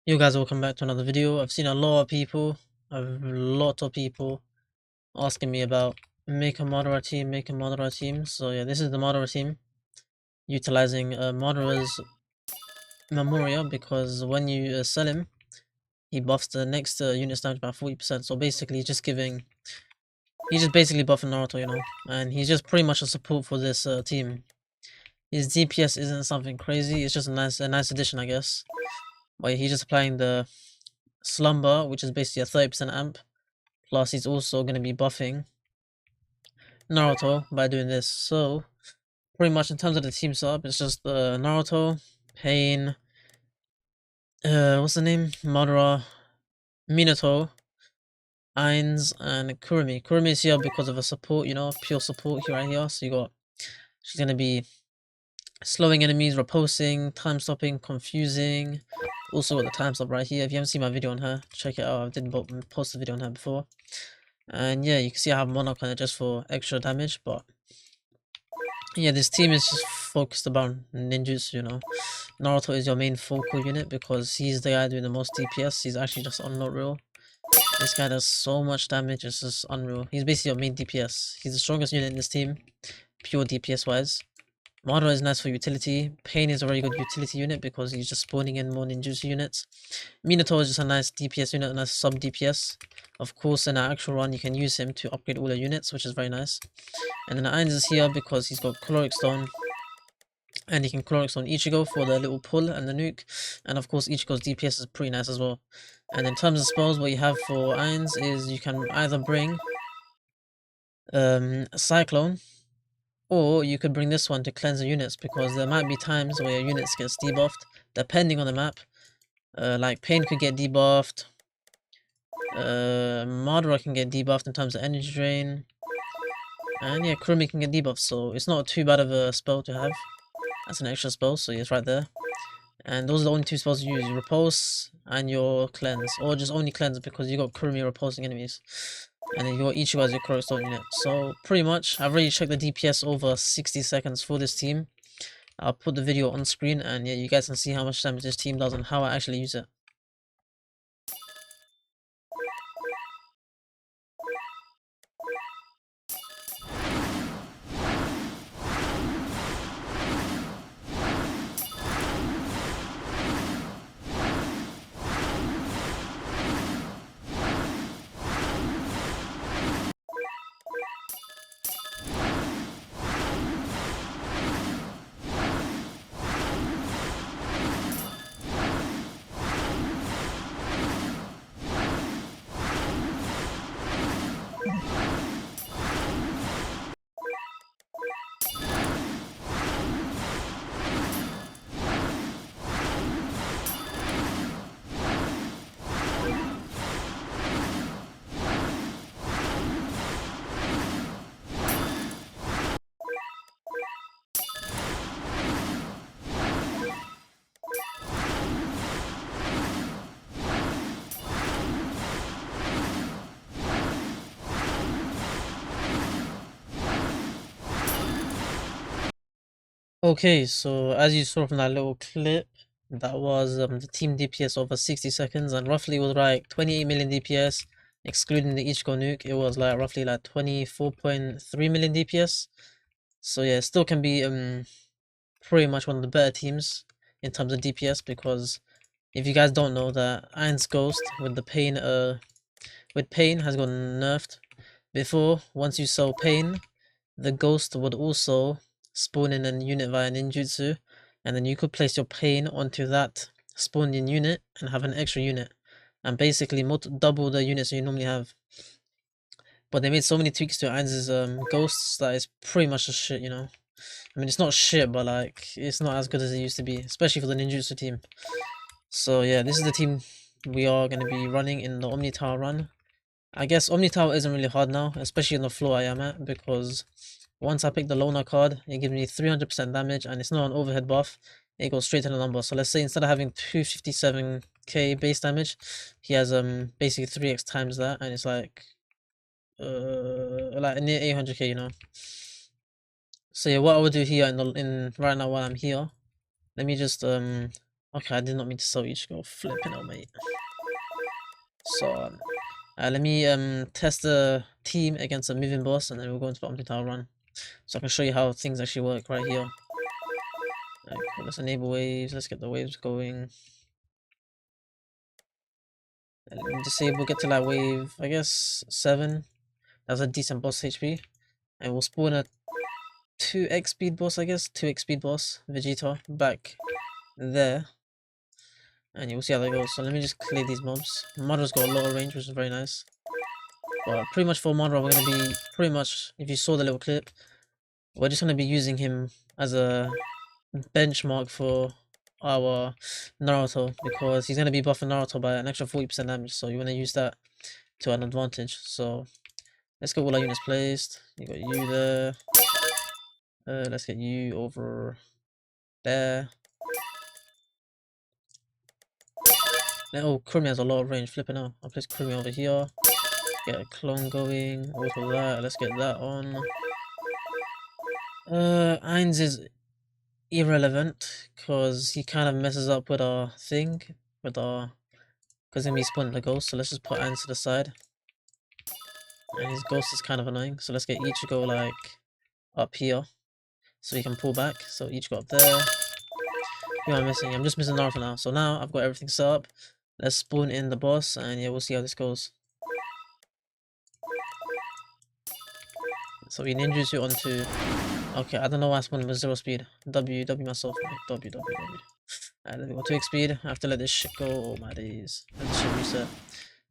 You guys, welcome back to another video. I've seen a lot of people asking me about make a Madara team. So yeah, this is the Madara team, utilizing Madara's Memoria, because when you sell him, he buffs the next unit's damage by 40%. So basically, he's just basically buffing Naruto, and he's just pretty much a support for this team. His DPS isn't something crazy. It's just a nice addition, I guess. But he's just applying the Slumber, which is basically a 30% amp. Plus, he's also going to be buffing Naruto by doing this. So, pretty much in terms of the team setup, it's just Naruto, Pain, what's the name? Madara, Minato, Ainz, and Kurumi. Kurumi is here because of a support, pure support here right here. So she's going to be slowing enemies, repulsing, time stopping, confusing. Also got the time stop right here. If you haven't seen my video on her, check it out. I did post a video on her before. And yeah, you can see I have Monarch on it just for extra damage, but yeah, this team is just focused about ninjutsu, Naruto is your main focal unit because he's the guy doing the most DPS. He's actually just unreal. This guy does so much damage, it's just unreal. He's basically your main DPS. He's the strongest unit in this team, pure DPS wise. Madara is nice for utility. Pain is a very good utility unit because he's just spawning in more ninjutsu units. Minato is just a nice DPS unit, a nice sub DPS. Of course, in our actual run, you can use him to upgrade all your units, which is very nice. And then Ainz is here because he's got Caloric Stone, and he can Caloric Stone Ichigo for the little pull and the nuke. And of course, Ichigo's DPS is pretty nice as well. And in terms of spells, what you have for Ainz is you can either bring Cyclone, or you could bring this one to cleanse the units, because there might be times where your units gets debuffed, depending on the map. Like Pain could get debuffed. Madara can get debuffed in terms of energy drain. And yeah, Kurumi can get debuffed, so it's not too bad of a spell to have. That's an extra spell, so yeah, it's right there. And those are the only two spells you use, your Repulse and your Cleanse. Or just only Cleanse because you got Kurumi repulsing enemies. And then you got Ichigo as your Caloric Stone unit. So pretty much, I've already checked the DPS over 60 seconds for this team. I'll put the video on screen, and yeah, you guys can see how much damage this team does and how I actually use it. Okay, so as you saw from that little clip, that was the team DPS over 60 seconds, and roughly it was like 28 million DPS, excluding the Ichigo nuke. It was like roughly like 24.3 million DPS. So yeah, it still can be pretty much one of the better teams in terms of DPS, because if you guys don't know, that Ainz Ghost with the Pain has gotten nerfed. Before, once you sell Pain, the Ghost would also spawn in a unit via ninjutsu, and then you could place your Pain onto that spawned in unit and have an extra unit, and basically double the units you normally have. But they made so many tweaks to Ainz's Ghosts that it's pretty much a shit, I mean, it's not shit, but like, it's not as good as it used to be, especially for the ninjutsu team. So yeah, this is the team we are going to be running in the Omni Tower run. I guess Omni Tower isn't really hard now, especially on the floor I am at, because once I pick the Loner card, it gives me 300% damage, and it's not an overhead buff. It goes straight to the number. So let's say instead of having 257k base damage, he has basically 3x times that, and it's like near 800k. So yeah, what I would do here in right now while I'm here, let me just Okay, I did not mean to sell Ichigo. Flipping out, mate. So, let me test the team against a moving boss, and then we'll go into the Omni Tower run. So I can show you how things actually work right here. Cool. Let's enable waves. Let's get the waves going. And disable. Get to like wave, I guess 7. That's a decent boss HP, and we'll spawn a 2x speed boss, I guess 2x speed boss Vegeta back there, and you'll see how that goes. So let me just clear these mobs. Madara's got a lot of range, which is very nice. But pretty much for Madara, we're gonna be pretty much, if you saw the little clip, we're just gonna be using him as a benchmark for our Naruto, because he's gonna be buffing Naruto by an extra 40% damage. So you wanna use that to an advantage. So let's get all our units placed. You got you there. Let's get you over there. Oh, Kurumi has a lot of range. Flipping out. I'll place Kurumi over here. Get a clone going. Auto that. Let's get that on. Ainz is irrelevant because he kind of messes up with our thing. With our. Because he's gonna be spawning the ghost. So let's just put Ainz to the side. And his ghost is kind of annoying. So let's get Ichigo like up here. So he can pull back. So Ichigo up there. Who am I missing? I'm just missing Naruto now. So now I've got everything set up. Let's spawn in the boss, and yeah, we'll see how this goes. So we ninjutsu onto. Okay, I don't know why I spawned with 0 speed. W myself, mate. W. Alright, let me go 2x speed. I have to let this shit go. Oh my days. Let this shit reset.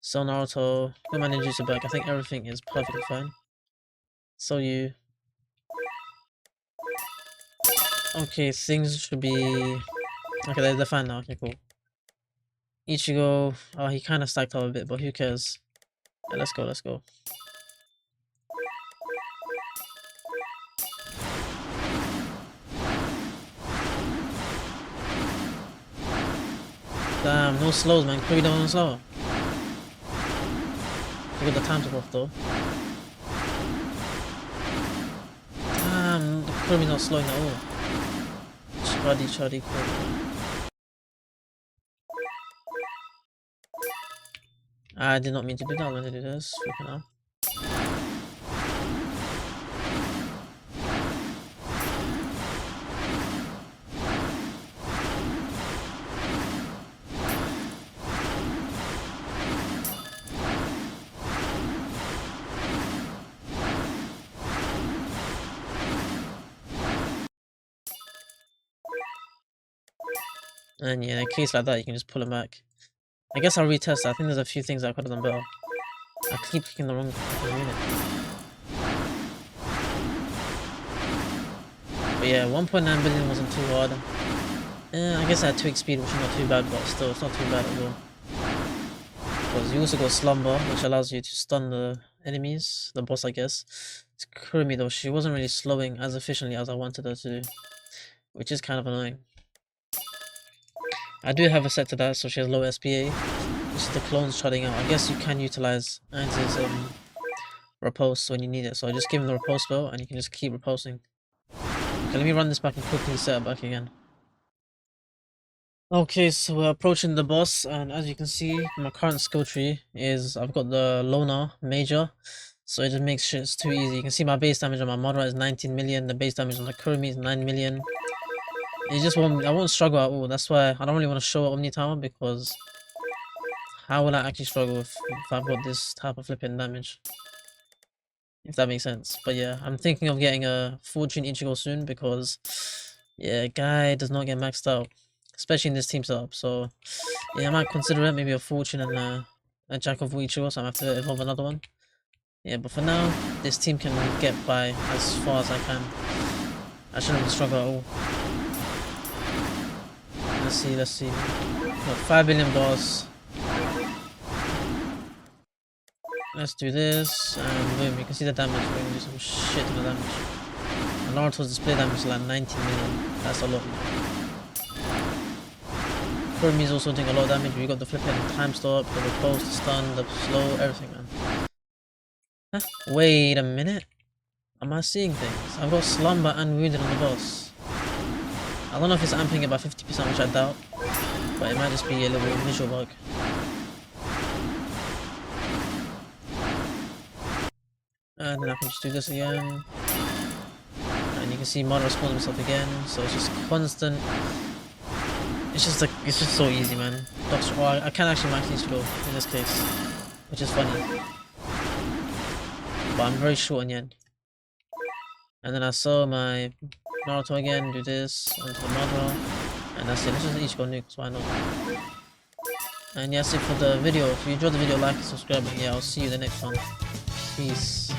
So Naruto. Put my ninjutsu back. I think everything is perfectly fine. So you. Okay, things should be. Okay, they're fine now. Okay, cool. Ichigo. Oh, he kind of stacked up a bit, but who cares? Yeah, let's go. Damn, no slows, man. Clearly don't slow. You got the time to off though. Damn, the Kirby's not slowing at all. Chuddy Kirby. I did not mean to do that. I meant to do this. Freaking out. And yeah, in a case like that, you can just pull him back. I guess I'll retest that. I think there's a few things I could have done better. I keep picking the wrong unit. But yeah, 1.9 billion wasn't too hard. I guess I had 2x speed, which is not too bad, but still, it's not too bad at all. Because you also got Slumber, which allows you to stun the enemies, the boss, I guess. It's Kurumi though, she wasn't really slowing as efficiently as I wanted her to do, which is kind of annoying. I do have a set to that, so she has low SPA. This is the clones shutting out. I guess you can utilize Ainz's repulse when you need it, so I just give him the repulse spell and you can just keep repulsing. Okay, let me run this back and quickly set it back again. Okay, so we're approaching the boss, and as you can see, my current skill tree is I've got the Loner Major, so it just makes shit too easy. You can see my base damage on my Madara is 19 million, the base damage on the Kurumi is 9 million. It just won't, I won't struggle at all. That's why I don't really want to show Omni Tower, because how will I actually struggle if I've got this type of flipping damage? If that makes sense. But yeah, I'm thinking of getting a Fortune Ichigo soon, because yeah, guy does not get maxed out, especially in this team setup. So yeah, I might consider it, maybe a Fortune and a Jack of all Ichigo, so I have to evolve another one. Yeah, but for now, this team can get by as far as I can. I shouldn't struggle at all. Let's see. Got 5 billion boss. Let's do this, and boom, you can see the damage. We're gonna do some shit to the damage. And Naruto's display damage is like 19 million. That's a lot. Kurumi's also doing a lot of damage. We got the flipping time stop, the repulse, the stun, the slow, everything, man. Huh? Wait a minute. Am I seeing things? I've got Slumber and Wounded on the boss. I don't know if it's amping it by 50%, which I doubt, but it might just be a little visual bug. And then I can just do this again. And you can see Madara spawns himself again, so it's just constant. It's just like, it's just so easy, man. I can actually max these flow in this case, which is funny. But I'm very short in the end. And then I saw my Naruto again, do this onto the Madara, and that's it. Let's just each go nukes, why not? And yeah, that's it for the video. If you enjoyed the video, like and subscribe, and yeah, I'll see you in the next one. Peace.